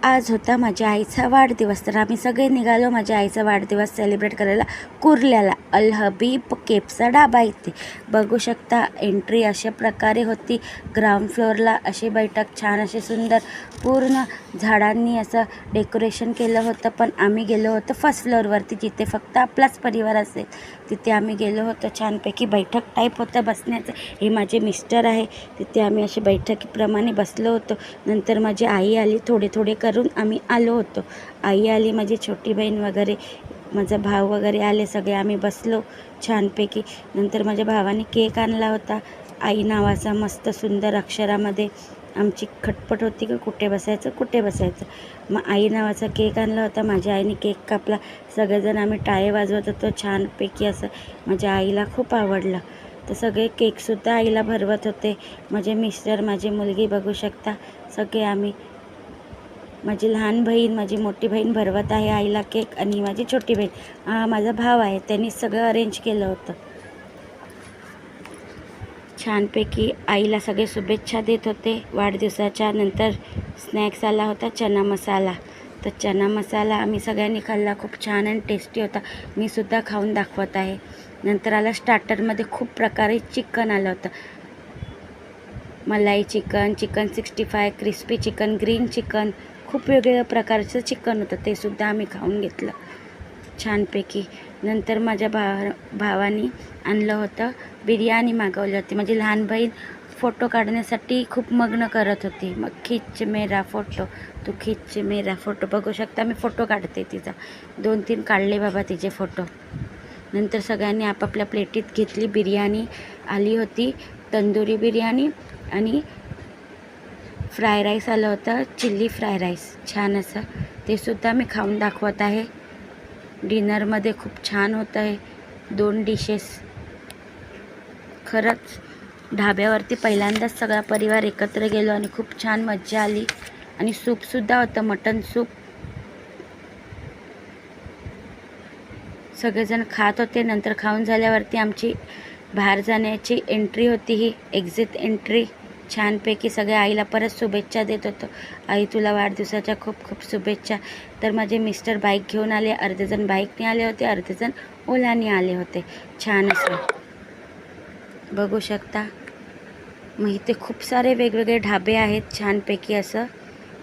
आज होता माझ्या आईचा वाढदिवस, तर आम्ही सगळे निघालो माझ्या आईचा वाढदिवस सेलिब्रेट करायला कुर्ल्याला. अल हबीब केपचा ढाबा इथे बघू शकता. एंट्री अशा प्रकारे होती. ग्राउंड फ्लोअरला अशी बैठक छान असे सुंदर पूर्ण झाडांनी असं डेकोरेशन केलं होतं. पण आम्ही गेलो होतो फर्स्ट फ्लोअरवरती, जिथे फक्त आपलाच परिवार असेल. तिथे आम्ही गेलो होतो. छानपैकी बैठक टाईप होतं बसण्याचं. हे माझे मिस्टर आहे. तिथे आम्ही अशी बैठकीप्रमाणे बसलो होतो. नंतर माझी आई आली. थोडे थोडे करून आम्ही आलो होतो. आई आली, माझी छोटी बहीण वगैरे, माझा भाऊ वगैरे आले. सगळे आम्ही बसलो छानपैकी. नंतर माझ्या भावाने केक आणला होता आई नावाचा, मस्त सुंदर अक्षरामध्ये. आमची खटपट होती की कुठे बसायचं. मग आई नावाचा केक आणला होता. माझ्या आईने केक कापला. सगळेजण आम्ही टाळे वाजवत होतो छानपैकी. असं माझ्या आईला खूप आवडलं. तर सगळे केकसुद्धा आईला भरवत होते. माझे मिस्टर, माझी मुलगी बघू शकता. सगळे आम्ही, माझी लहान बहीण, माझी मोठी बहीण भरवत आहे आईला केक. आणि माझी छोटी बहीण, हा माझा भाव आहे, त्यांनी सगळं अरेंज केलं होतं. छानपैकी आईला सगळे शुभेच्छा देत होते वाढदिवसाच्या. नंतर स्नॅक्स आला होता चना मसाला. तर चना मसाला आम्ही सगळ्यांनी खाल्ला. खूप छान आणि टेस्टी होता. मी सुद्धा खाऊन दाखवत आहे. नंतर आला स्टार्टरमध्ये खूप प्रकारे चिकन आलं होतं. मलाई chicken, chicken 65, crispy chicken, green chicken, खूप वेगवेगळ्या प्रकारचं चिकन होतं. ते सुद्धा आम्ही खाऊन घेतलं छानपैकी. नंतर माझ्या भावानी आणलं होतं बिर्याणी, मागवली होती. माझी लहान बहीण फोटो काढण्यासाठी खूप मग्न करत होती. मग खिच मेरा फोटो, तू खिच मेरा फोटो. बघू शकता मी फोटो काढते तिचा. 2-3 काढले बाबा तिचे फोटो. नंतर सगळ्यांनी आपापल्या प्लेटीत घेतली. बिर्याणी आली होती, तंदुरी बिर्याणी आणि फ्राय राईस आलं होतं, चिल्ली फ्राय राईस छान असं. ते सुद्धा मी खाऊन दाखवत आहे. डिनरमध्ये खूप छान होतं आहे 2 डिशेस. खरंच ढाब्यावरती पहिल्यांदाच सगळा परिवार एकत्र गेलो आणि खूप छान मज्जा आली. आणि सूपसुद्धा होतं, मटन सूप. सगळेजण खात होते. नंतर खाऊन झाल्यावरती आमची बाहेर जाण्याची एंट्री होती, ही एक्झिट एंट्री. छानपैकी सगळे आईला परत शुभेच्छा देत होतो. आई तुला वाढदिवसाच्या खूप खूप शुभेच्छा. तर माझे मिस्टर बाईक घेऊन आले. अर्धेजण बाईकने आले होते, अर्धेजण ओलाने आले होते. छान असं बघू शकता. मग इथे खूप सारे वेगवेगळे ढाबे आहेत छानपैकी असं.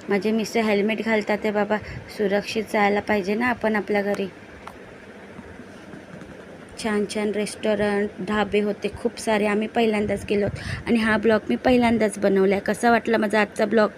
माझे मिस्टर हेल्मेट घालतात आहे बाबा, सुरक्षित जायला पाहिजे ना आपण आपल्या घरी. छान छान रेस्टॉरंट, ढाबे होते खूप सारे. आम्ही पहिल्यांदाच गेलो आणि हा ब्लॉग मी पहिल्यांदाच बनवला आहे. कसा वाटला माझा आजचा ब्लॉग